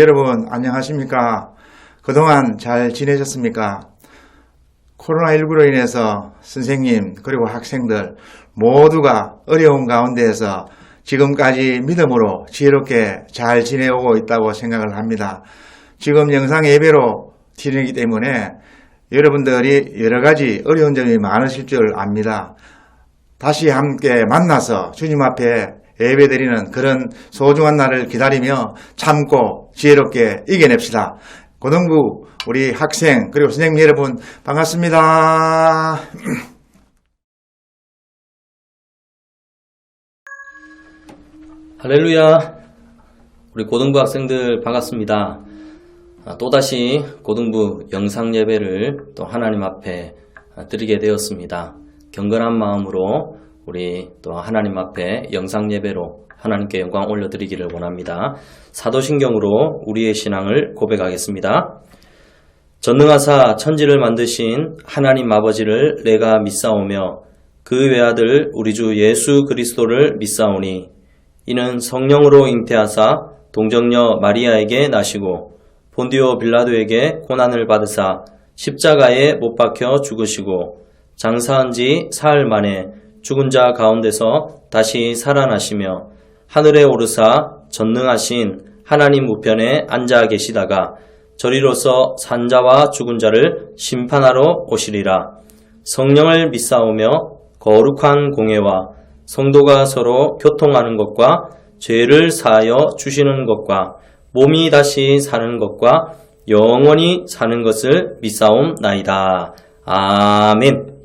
여러분 안녕하십니까? 그동안 잘 지내셨습니까? 코로나19로 인해서 선생님 그리고 학생들 모두가 어려운 가운데에서 지금까지 믿음으로 지혜롭게 잘 지내오고 있다고 생각을 합니다. 지금 영상 예배로 드리기 때문에 여러분들이 여러 가지 어려운 점이 많으실 줄 압니다. 다시 함께 만나서 주님 앞에 예배드리는 그런 소중한 날을 기다리며 참고 지혜롭게 이겨냅시다. 고등부 우리 학생 그리고 선생님 여러분 반갑습니다. 할렐루야. 우리 고등부 학생들 반갑습니다. 또다시 고등부 영상 예배를 또 하나님 앞에 드리게 되었습니다. 경건한 마음으로 우리 또 하나님 앞에 영상 예배로 하나님께 영광 올려드리기를 원합니다. 사도신경으로 우리의 신앙을 고백하겠습니다. 전능하사 천지를 만드신 하나님 아버지를 내가 믿사오며 그 외아들 우리 주 예수 그리스도를 믿사오니 이는 성령으로 잉태하사 동정녀 마리아에게 나시고 본디오 빌라도에게 고난을 받으사 십자가에 못 박혀 죽으시고 장사한 지 사흘 만에 죽은 자 가운데서 다시 살아나시며 하늘에 오르사 전능하신 하나님 우편에 앉아 계시다가 저리로서 산 자와 죽은 자를 심판하러 오시리라. 성령을 믿사오며 거룩한 공예와 성도가 서로 교통하는 것과 죄를 사하여 주시는 것과 몸이 다시 사는 것과 영원히 사는 것을 믿사옵나이다. 아멘.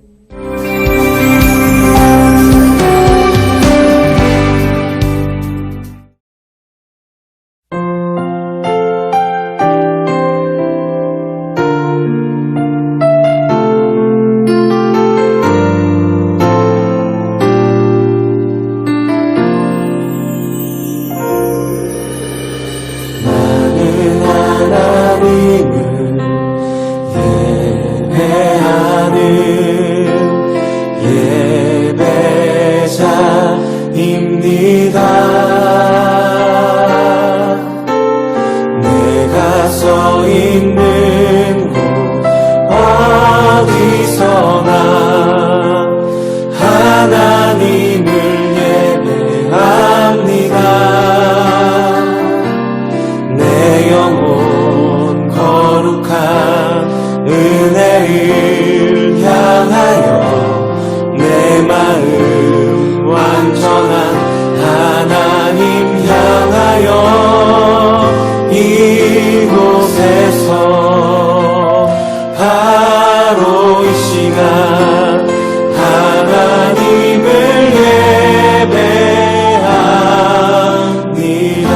내가 서 있는 곳 어디서나 하나님을 예배합니다. 내 영혼 거룩한 은혜를 향하여 내 마음 완전한 하나님 향하여 이곳에서 바로 이 시간 하나님을 예배합니다.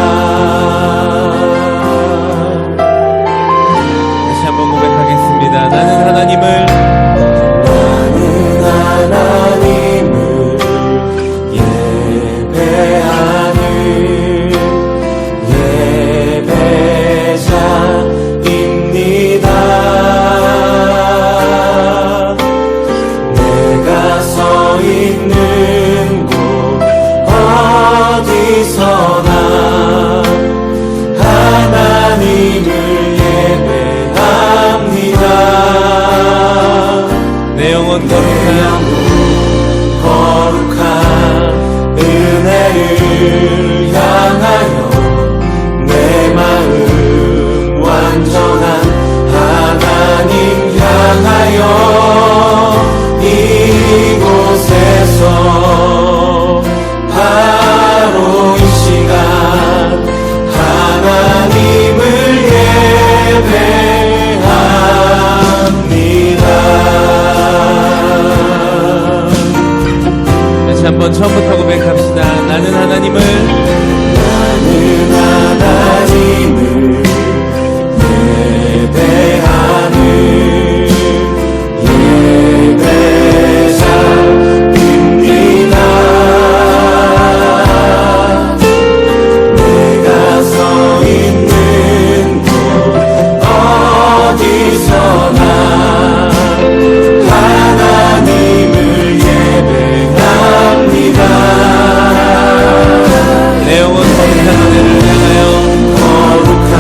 다시 한번 고백하겠습니다. 나는 하나님을 예배하는 예배자입니다. 내가 서 있는 곳 어디서나 하나님을 예배합니다. 내 영혼 거룩한 은혜를 향하여 내 마음 완전한 하나님 향하여 이곳에서 바로 이 시간 하나님을 예배합니다. 다시 한번 처음부터 고백합시다. 나는 하나님을 예배하는 예배자입니다. 내가 서 있는 곳 어디서나 하나님을 예배합니다. 내 영혼 거룩한 은혜를 향하여 거룩한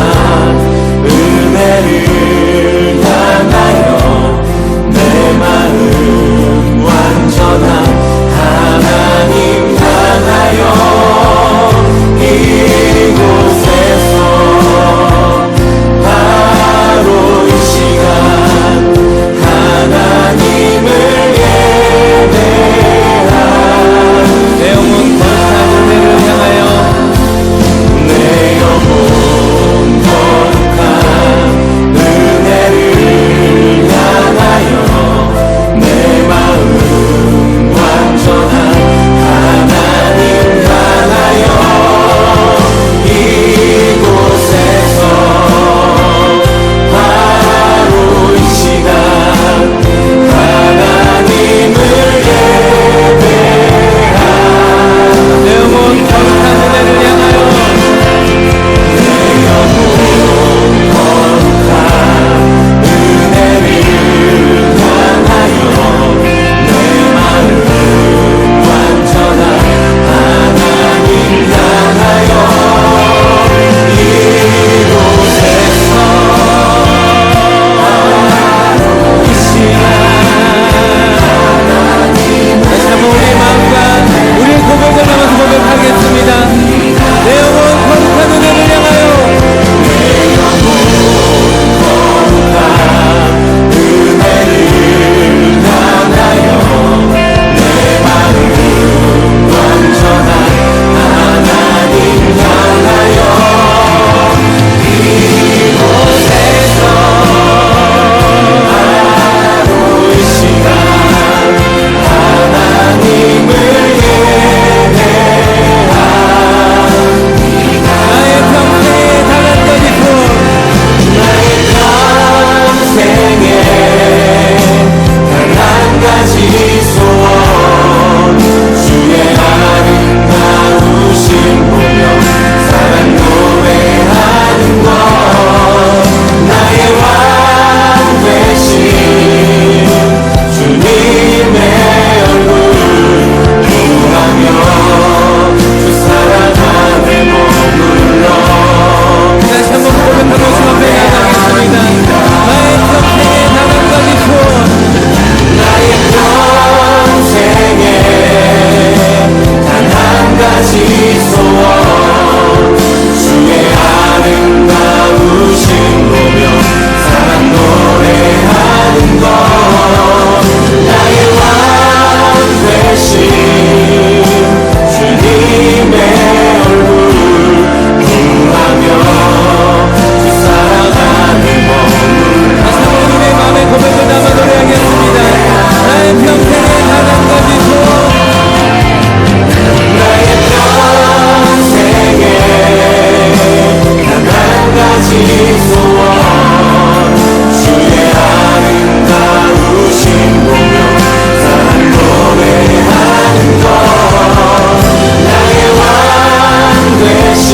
되신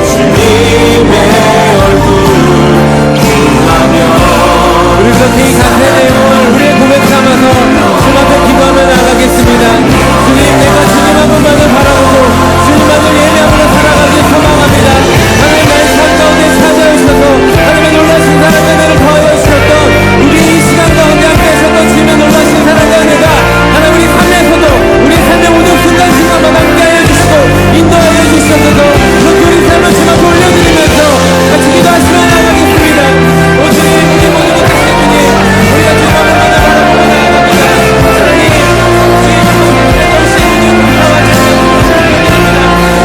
주님의 얼굴 궁하며 우리 그렇게 이 감사의 내용을 우리의 고백 삼아서 주님 앞에 기도하며 나가겠습니다. 주님, 내가 주님 한 분만을 바라보고 주님만을 예배하며 살아가길 소망합니다. 하나님, 나의 삶 가운데 찾아오셔서 하나님의 놀라신 사랑의 은혜를 더하여 주셨던 우리 이 시간 가운데 함께 하셨던 주님의 놀라신 사랑의 은혜가 하나님 우리 삶에서도 우리 삶의 모든 순간순간마다 함께하여 주시고 인도하여 주셔서 그렇게 우리 삶을 주님 앞에 올려드리면서 같이 기도하시며 나가겠습니다. 오 주님, 우리 모든 것 되신 주님, 우리가 주님 한 분만을 바라보고 나아갑니다. 하나님, 주님 한 분만을 오신 주님 나와 주시옵소서.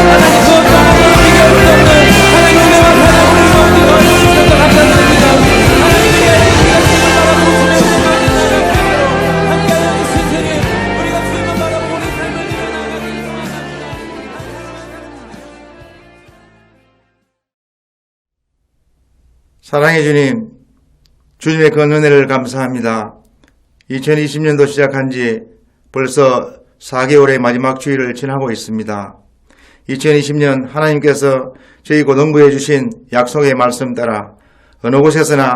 하나님, 그것도 하나님 비교할 수 없는 하나님 은혜와 사랑을 모두 넣어주셔서 감사드립니다. 하나님, 우리가 주님을 바라보고 주님의 나라로 함께하여 주신 주님, 우리가 주님을 바라보고 우리 삶을 이어나가겠습니다. 사랑의 주님, 주님의 그 은혜를 감사합니다. 2020년도 시작한 지 벌써 4개월의 마지막 주일을 지나고 있습니다. 2020년 하나님께서 저희 고등부에 주신 약속의 말씀 따라 어느 곳에서나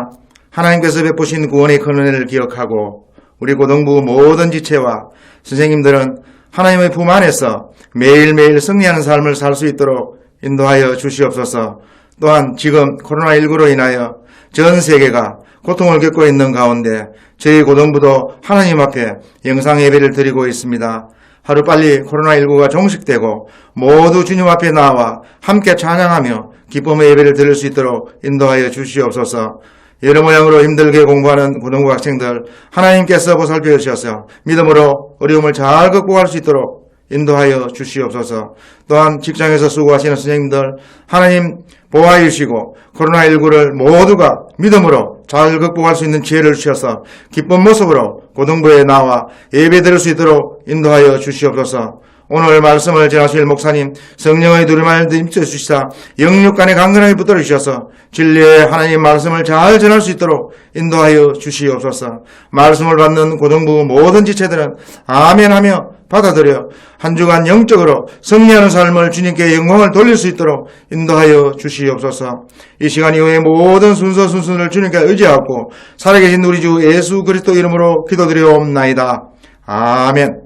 하나님께서 베푸신 구원의 큰 은혜를 기억하고 우리 고등부 모든 지체와 선생님들은 하나님의 품 안에서 매일매일 승리하는 삶을 살 수 있도록 인도하여 주시옵소서. 또한 지금 코로나19로 인하여 전 세계가 고통을 겪고 있는 가운데 저희 고등부도 하나님 앞에 영상 예배를 드리고 있습니다. 하루빨리 코로나19가 종식되고 모두 주님 앞에 나와 함께 찬양하며 기쁨의 예배를 드릴 수 있도록 인도하여 주시옵소서. 여러 모양으로 힘들게 공부하는 고등부 학생들 하나님께서 보살펴 주셔서 믿음으로 어려움을 잘 극복할 수 있도록 인도하여 주시옵소서. 또한 직장에서 수고하시는 선생님들 하나님 보호하여 주시고 코로나19를 모두가 믿음으로 잘 극복할 수 있는 지혜를 주셔서 기쁜 모습으로 고등부에 나와 예배 드릴 수 있도록 인도하여 주시옵소서. 오늘 말씀을 전하실 목사님 성령의 두루마리를 입혀주시사 영육간에 강건하게 붙들어 주셔서 진리의 하나님 말씀을 잘 전할 수 있도록 인도하여 주시옵소서. 말씀을 받는 고등부 모든 지체들은 아멘하며 받아들여 한 주간 영적으로 승리하는 삶을 주님께 영광을 돌릴 수 있도록 인도하여 주시옵소서. 이 시간 이후에 모든 순서순순을 주님께 의지하고 살아계신 우리 주 예수 그리스도 이름으로 기도드리옵나이다. 아멘.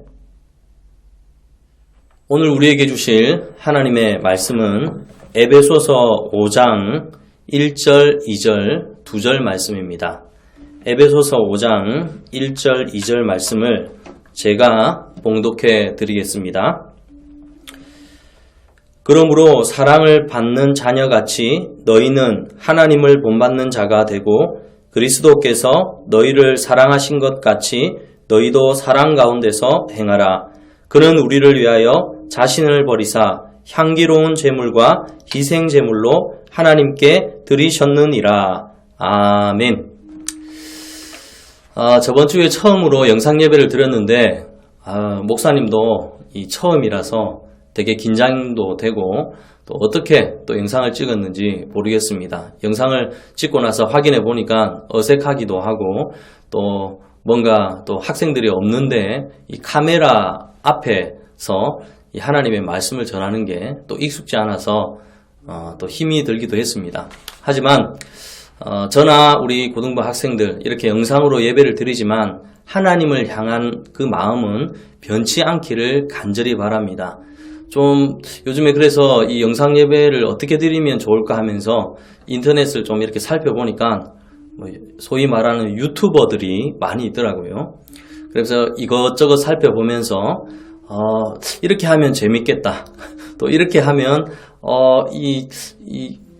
오늘 우리에게 주실 하나님의 말씀은 에베소서 5장 1절, 2절, 2절 말씀입니다. 에베소서 5장 1절, 2절 말씀을 제가 봉독해 드리겠습니다. 그러므로 사랑을 받는 자녀같이 너희는 하나님을 본받는 자가 되고 그리스도께서 너희를 사랑하신 것 같이 너희도 사랑 가운데서 행하라. 그는 우리를 위하여 자신을 버리사 향기로운 제물과 희생 제물로 하나님께 드리셨느니라. 아멘. 저번 주에 처음으로 영상 예배를 드렸는데 목사님도 이 처음이라서 되게 긴장도 되고 또 어떻게 또 영상을 찍었는지 모르겠습니다. 영상을 찍고 나서 확인해 보니까 어색하기도 하고 또 뭔가 또 학생들이 없는데 이 카메라 앞에서 이 하나님의 말씀을 전하는 게 또 익숙지 않아서 또 힘이 들기도 했습니다. 하지만 저나 우리 고등부 학생들 이렇게 영상으로 예배를 드리지만 하나님을 향한 그 마음은 변치 않기를 간절히 바랍니다. 좀 요즘에 그래서 이 영상 예배를 어떻게 드리면 좋을까 하면서 인터넷을 좀 이렇게 살펴보니까 소위 말하는 유튜버들이 많이 있더라고요. 그래서 이것저것 살펴보면서 이렇게 하면 재밌겠다. 또 이렇게 하면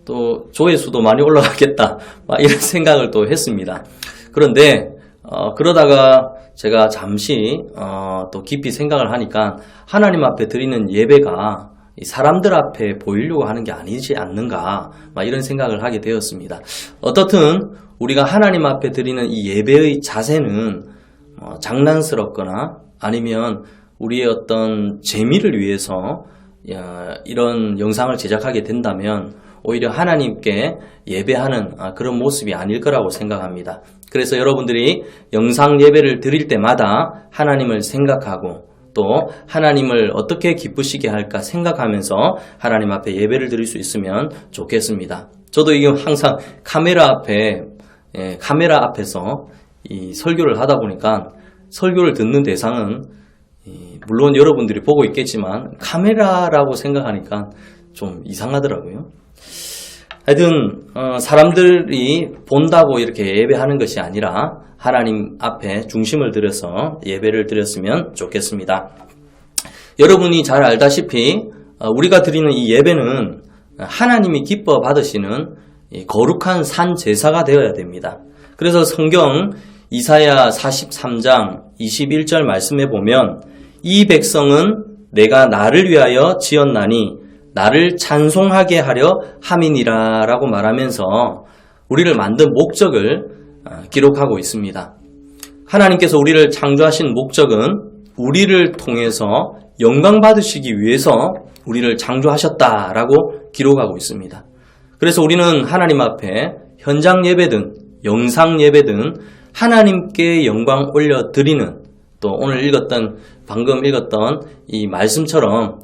또 조회수도 많이 올라가겠다. 막 이런 생각을 또 했습니다. 그런데 그러다가 제가 잠시 또 깊이 생각을 하니까 하나님 앞에 드리는 예배가 이 사람들 앞에 보이려고 하는 게 아니지 않는가 막 이런 생각을 하게 되었습니다. 어떻든 우리가 하나님 앞에 드리는 이 예배의 자세는 장난스럽거나 아니면 우리의 어떤 재미를 위해서 이런 영상을 제작하게 된다면 오히려 하나님께 예배하는 그런 모습이 아닐 거라고 생각합니다. 그래서 여러분들이 영상 예배를 드릴 때마다 하나님을 생각하고 또 하나님을 어떻게 기쁘시게 할까 생각하면서 하나님 앞에 예배를 드릴 수 있으면 좋겠습니다. 저도 이게 항상 카메라 앞에서 이 설교를 하다 보니까 설교를 듣는 대상은 물론 여러분들이 보고 있겠지만 카메라라고 생각하니까 좀 이상하더라고요. 하여튼 사람들이 본다고 이렇게 예배하는 것이 아니라 하나님 앞에 중심을 들여서 예배를 드렸으면 좋겠습니다. 여러분이 잘 알다시피 우리가 드리는 이 예배는 하나님이 기뻐 받으시는 거룩한 산 제사가 되어야 됩니다. 그래서 성경 이사야 43장 21절 말씀에 보면 이 백성은 내가 나를 위하여 지었나니 나를 찬송하게 하려 함이니라 라고 말하면서 우리를 만든 목적을 기록하고 있습니다. 하나님께서 우리를 창조하신 목적은 우리를 통해서 영광 받으시기 위해서 우리를 창조하셨다라고 기록하고 있습니다. 그래서 우리는 하나님 앞에 현장 예배든 영상 예배든 하나님께 영광 올려드리는 또 오늘 방금 읽었던 이 말씀처럼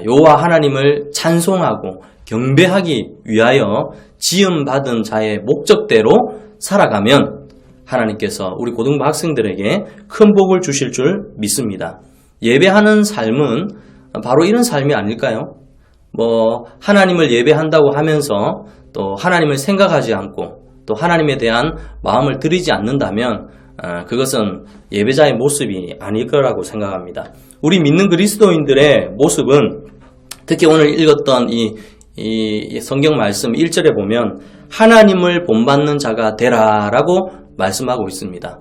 여호와 하나님을 찬송하고 경배하기 위하여 지음받은 자의 목적대로 살아가면 하나님께서 우리 고등부 학생들에게 큰 복을 주실 줄 믿습니다. 예배하는 삶은 바로 이런 삶이 아닐까요? 하나님을 예배한다고 하면서 또 하나님을 생각하지 않고 또 하나님에 대한 마음을 들이지 않는다면 그것은 예배자의 모습이 아닐 거라고 생각합니다. 우리 믿는 그리스도인들의 모습은 특히 오늘 읽었던 이 성경 말씀 1절에 보면 하나님을 본받는 자가 되라라고 말씀하고 있습니다.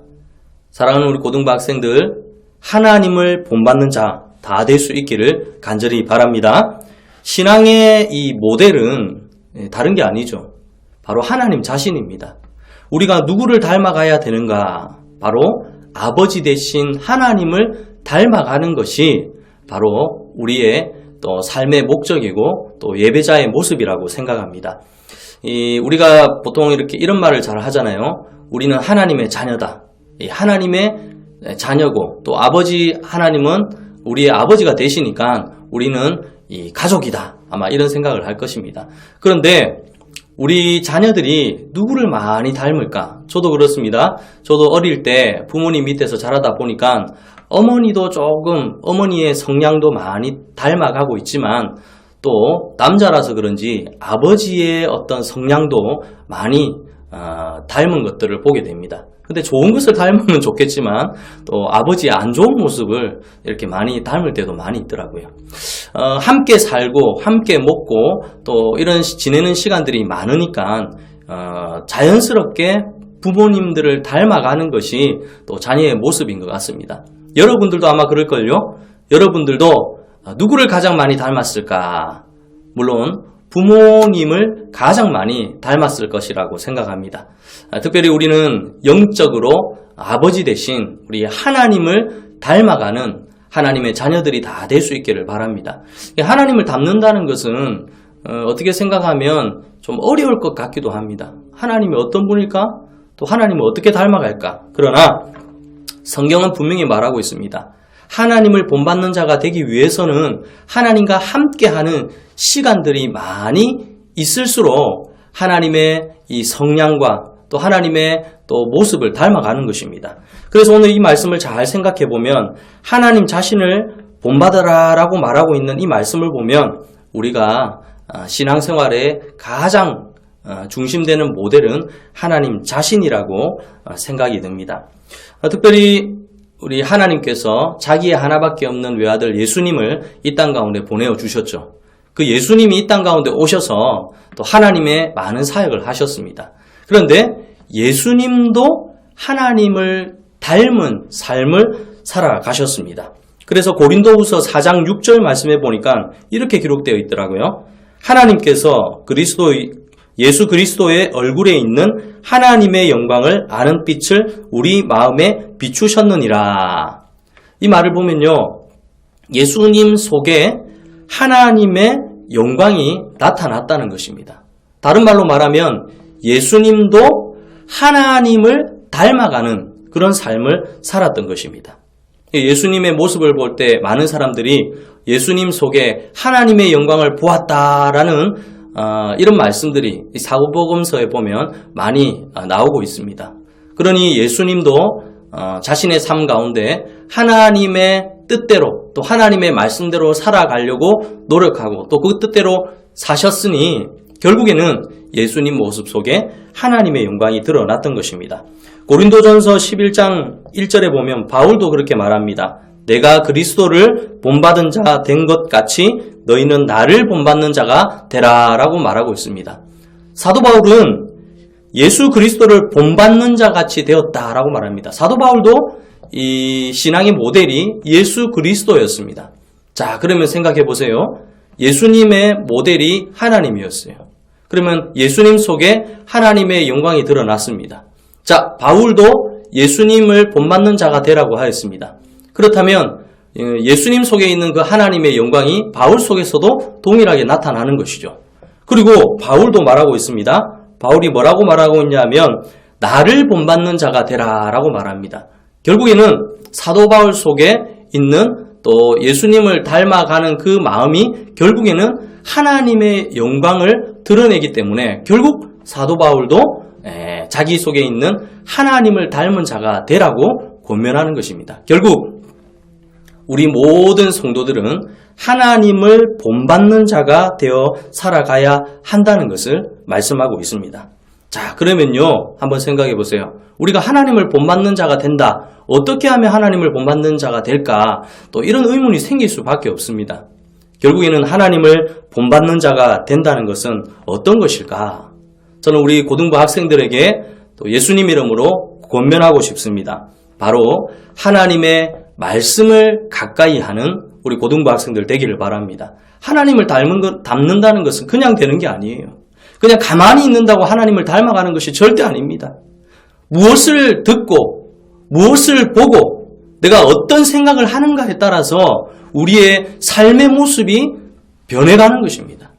사랑하는 우리 고등부 학생들, 하나님을 본받는 자 다 될 수 있기를 간절히 바랍니다. 신앙의 이 모델은 다른 게 아니죠. 바로 하나님 자신입니다. 우리가 누구를 닮아가야 되는가? 바로 아버지 되신 하나님을 닮아가는 것이 바로 우리의 또 삶의 목적이고 또 예배자의 모습이라고 생각합니다. 우리가 보통 이런 말을 잘 하잖아요. 우리는 하나님의 자녀다. 하나님의 자녀고 또 아버지 하나님은 우리의 아버지가 되시니까 우리는 이 가족이다. 아마 이런 생각을 할 것입니다. 그런데 우리 자녀들이 누구를 많이 닮을까? 저도 그렇습니다. 저도 어릴 때 부모님 밑에서 자라다 보니까 어머니도 조금 어머니의 성향도 많이 닮아가고 있지만 또 남자라서 그런지 아버지의 어떤 성향도 많이 닮은 것들을 보게 됩니다. 근데 좋은 것을 닮으면 좋겠지만 또 아버지의 안 좋은 모습을 이렇게 많이 닮을 때도 많이 있더라고요. 함께 살고 함께 먹고 또 이런 지내는 시간들이 많으니까 자연스럽게 부모님들을 닮아가는 것이 또 자녀의 모습인 것 같습니다. 여러분들도 아마 그럴걸요? 여러분들도 누구를 가장 많이 닮았을까? 물론 부모님을 가장 많이 닮았을 것이라고 생각합니다. 특별히 우리는 영적으로 아버지 대신 우리 하나님을 닮아가는 하나님의 자녀들이 다 될 수 있기를 바랍니다. 하나님을 닮는다는 것은 어떻게 생각하면 좀 어려울 것 같기도 합니다. 하나님이 어떤 분일까? 또 하나님을 어떻게 닮아갈까? 그러나 성경은 분명히 말하고 있습니다. 하나님을 본받는 자가 되기 위해서는 하나님과 함께하는 시간들이 많이 있을수록 하나님의 이 성량과 또 하나님의 또 모습을 닮아가는 것입니다. 그래서 오늘 이 말씀을 잘 생각해 보면 하나님 자신을 본받아라 라고 말하고 있는 이 말씀을 보면 우리가 신앙생활에 가장 중심되는 모델은 하나님 자신이라고 생각이 듭니다. 특별히 우리 하나님께서 자기의 하나밖에 없는 외아들 예수님을 이 땅 가운데 보내어 주셨죠. 그 예수님이 이 땅 가운데 오셔서 또 하나님의 많은 사역을 하셨습니다. 그런데 예수님도 하나님을 닮은 삶을 살아가셨습니다. 그래서 고린도후서 4장 6절 말씀에 보니까 이렇게 기록되어 있더라고요. 하나님께서 예수 그리스도의 얼굴에 있는 하나님의 영광을 아는 빛을 우리 마음에 비추셨느니라. 이 말을 보면요, 예수님 속에 하나님의 영광이 나타났다는 것입니다. 다른 말로 말하면 예수님도 하나님을 닮아가는 그런 삶을 살았던 것입니다. 예수님의 모습을 볼 때 많은 사람들이 예수님 속에 하나님의 영광을 보았다라는 이런 말씀들이 사도복음서에 보면 많이 나오고 있습니다. 그러니 예수님도 자신의 삶 가운데 하나님의 뜻대로 또 하나님의 말씀대로 살아가려고 노력하고 또 그 뜻대로 사셨으니 결국에는 예수님 모습 속에 하나님의 영광이 드러났던 것입니다. 고린도전서 11장 1절에 보면 바울도 그렇게 말합니다. 내가 그리스도를 본받은 자 된 것 같이 너희는 나를 본받는 자가 되라 라고 말하고 있습니다. 사도 바울은 예수 그리스도를 본받는 자 같이 되었다라고 말합니다. 사도 바울도 이 신앙의 모델이 예수 그리스도였습니다. 자, 그러면 생각해 보세요. 예수님의 모델이 하나님이었어요. 그러면 예수님 속에 하나님의 영광이 드러났습니다. 자, 바울도 예수님을 본받는 자가 되라고 하였습니다. 그렇다면 예수님 속에 있는 그 하나님의 영광이 바울 속에서도 동일하게 나타나는 것이죠. 그리고 바울도 말하고 있습니다. 바울이 뭐라고 말하고 있냐면 나를 본받는 자가 되라 라고 말합니다. 결국에는 사도 바울 속에 있는 또 예수님을 닮아가는 그 마음이 결국에는 하나님의 영광을 드러내기 때문에 결국 사도 바울도 자기 속에 있는 하나님을 닮은 자가 되라고 권면하는 것입니다. 결국 우리 모든 성도들은 하나님을 본받는 자가 되어 살아가야 한다는 것을 말씀하고 있습니다. 자, 그러면요, 한번 생각해 보세요. 우리가 하나님을 본받는 자가 된다. 어떻게 하면 하나님을 본받는 자가 될까? 또 이런 의문이 생길 수밖에 없습니다. 결국에는 하나님을 본받는 자가 된다는 것은 어떤 것일까? 저는 우리 고등부 학생들에게 또 예수님 이름으로 권면하고 싶습니다. 바로 하나님의 말씀을 가까이 하는 우리 고등부 학생들 되기를 바랍니다. 하나님을 닮는다는 것은 그냥 되는 게 아니에요. 그냥 가만히 있는다고 하나님을 닮아가는 것이 절대 아닙니다. 무엇을 듣고 무엇을 보고 내가 어떤 생각을 하는가에 따라서 우리의 삶의 모습이 변해가는 것입니다.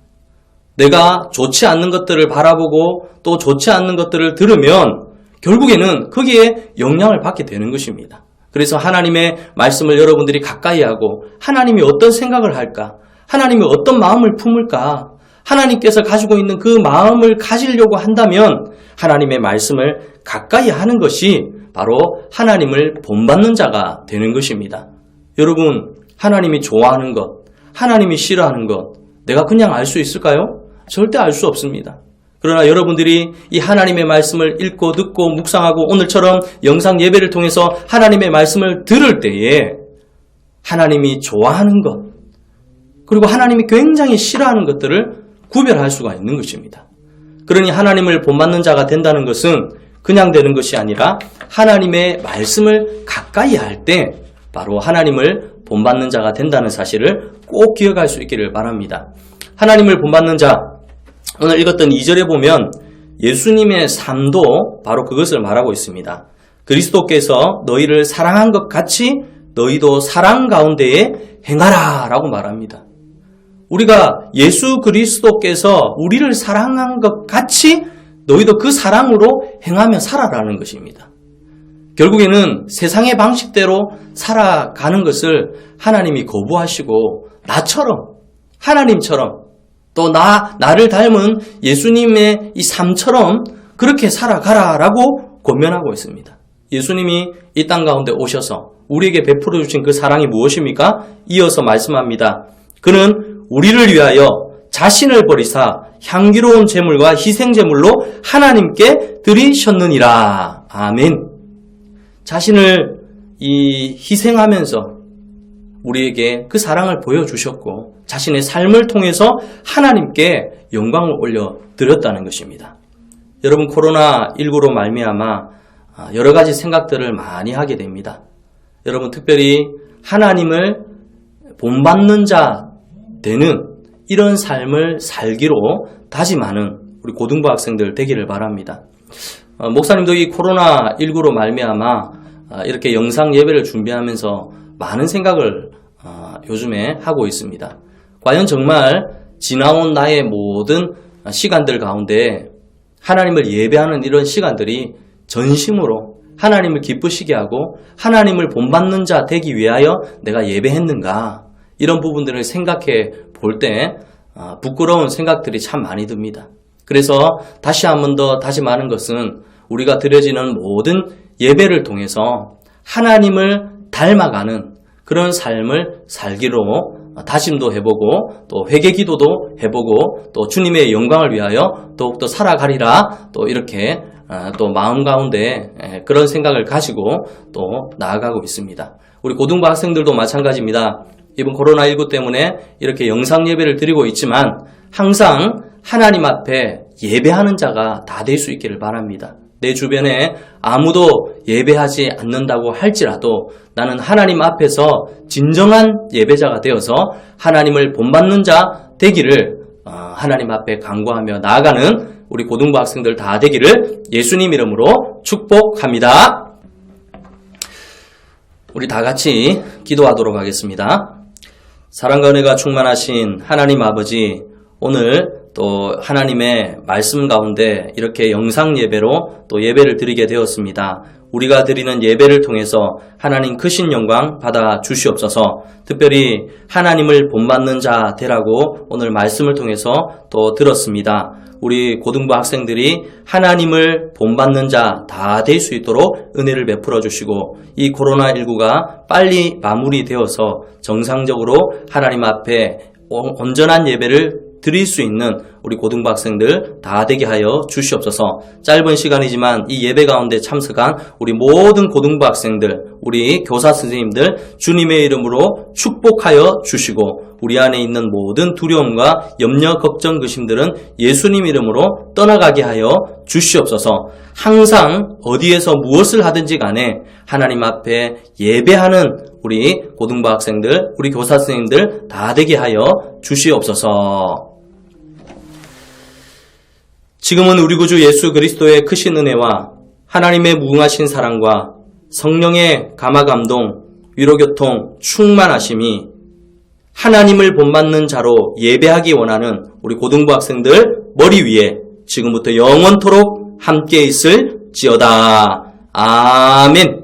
내가 좋지 않는 것들을 바라보고 또 좋지 않는 것들을 들으면 결국에는 거기에 영향을 받게 되는 것입니다. 그래서 하나님의 말씀을 여러분들이 가까이 하고 하나님이 어떤 생각을 할까? 하나님이 어떤 마음을 품을까? 하나님께서 가지고 있는 그 마음을 가지려고 한다면 하나님의 말씀을 가까이 하는 것이 바로 하나님을 본받는 자가 되는 것입니다. 여러분, 하나님이 좋아하는 것, 하나님이 싫어하는 것, 내가 그냥 알 수 있을까요? 절대 알 수 없습니다. 그러나 여러분들이 이 하나님의 말씀을 읽고 듣고 묵상하고 오늘처럼 영상 예배를 통해서 하나님의 말씀을 들을 때에 하나님이 좋아하는 것, 그리고 하나님이 굉장히 싫어하는 것들을 구별할 수가 있는 것입니다. 그러니 하나님을 본받는 자가 된다는 것은 그냥 되는 것이 아니라 하나님의 말씀을 가까이 할 때 바로 하나님을 본받는 자가 된다는 사실을 꼭 기억할 수 있기를 바랍니다. 하나님을 본받는 자, 오늘 읽었던 2절에 보면 예수님의 삶도 바로 그것을 말하고 있습니다. 그리스도께서 너희를 사랑한 것 같이 너희도 사랑 가운데에 행하라 라고 말합니다. 우리가 예수 그리스도께서 우리를 사랑한 것 같이 너희도 그 사랑으로 행하며 살아라는 것입니다. 결국에는 세상의 방식대로 살아가는 것을 하나님이 거부하시고 나처럼, 하나님처럼 또 나를 닮은 예수님의 이 삶처럼 그렇게 살아가라라고 권면하고 있습니다. 예수님이 이 땅 가운데 오셔서 우리에게 베풀어 주신 그 사랑이 무엇입니까? 이어서 말씀합니다. 그는 우리를 위하여 자신을 버리사 향기로운 제물과 희생제물로 하나님께 드리셨느니라. 아멘. 자신을 희생하면서 우리에게 그 사랑을 보여주셨고 자신의 삶을 통해서 하나님께 영광을 올려드렸다는 것입니다. 여러분, 코로나19로 말미암아 여러 가지 생각들을 많이 하게 됩니다. 여러분, 특별히 하나님을 본받는 자 되는 이런 삶을 살기로 다짐하는 우리 고등부 학생들 되기를 바랍니다. 목사님도 이 코로나19로 말미암아 이렇게 영상 예배를 준비하면서 많은 생각을 요즘에 하고 있습니다. 과연 정말 지나온 나의 모든 시간들 가운데 하나님을 예배하는 이런 시간들이 전심으로 하나님을 기쁘시게 하고 하나님을 본받는 자 되기 위하여 내가 예배했는가? 이런 부분들을 생각해 볼 때 부끄러운 생각들이 참 많이 듭니다. 그래서 다시 한 번 더 다시 말하는 것은 우리가 드려지는 모든 예배를 통해서 하나님을 닮아가는 그런 삶을 살기로 다짐도 해보고 또 회개기도도 해보고 또 주님의 영광을 위하여 더욱더 살아가리라 또 이렇게 또 마음 가운데 그런 생각을 가지고 또 나아가고 있습니다. 우리 고등부 학생들도 마찬가지입니다. 이번 코로나19 때문에 이렇게 영상 예배를 드리고 있지만 항상 하나님 앞에 예배하는 자가 다 될 수 있기를 바랍니다. 내 주변에 아무도 예배하지 않는다고 할지라도 나는 하나님 앞에서 진정한 예배자가 되어서 하나님을 본받는 자 되기를 하나님 앞에 간구하며 나아가는 우리 고등부 학생들 다 되기를 예수님 이름으로 축복합니다. 우리 다 같이 기도하도록 하겠습니다. 사랑과 은혜가 충만하신 하나님 아버지, 오늘 또 하나님의 말씀 가운데 이렇게 영상 예배로 또 예배를 드리게 되었습니다. 우리가 드리는 예배를 통해서 하나님 크신 영광 받아 주시옵소서. 특별히 하나님을 본받는 자 되라고 오늘 말씀을 통해서 또 들었습니다. 우리 고등부 학생들이 하나님을 본받는 자 다 될 수 있도록 은혜를 베풀어 주시고 이 코로나19가 빨리 마무리되어서 정상적으로 하나님 앞에 온전한 예배를 드릴 수 있는 우리 고등부 학생들 다 되게 하여 주시옵소서. 짧은 시간이지만 이 예배 가운데 참석한 우리 모든 고등부 학생들, 우리 교사 선생님들 주님의 이름으로 축복하여 주시고 우리 안에 있는 모든 두려움과 염려, 걱정, 근심들은 예수님 이름으로 떠나가게 하여 주시옵소서. 항상 어디에서 무엇을 하든지 간에 하나님 앞에 예배하는 우리 고등부 학생들, 우리 교사 선생님들 다 되게 하여 주시옵소서. 지금은 우리 구주 예수 그리스도의 크신 은혜와 하나님의 무궁하신 사랑과 성령의 감화감동, 위로교통, 충만하심이 하나님을 본받는 자로 예배하기 원하는 우리 고등부 학생들 머리 위에 지금부터 영원토록 함께 있을지어다. 아멘.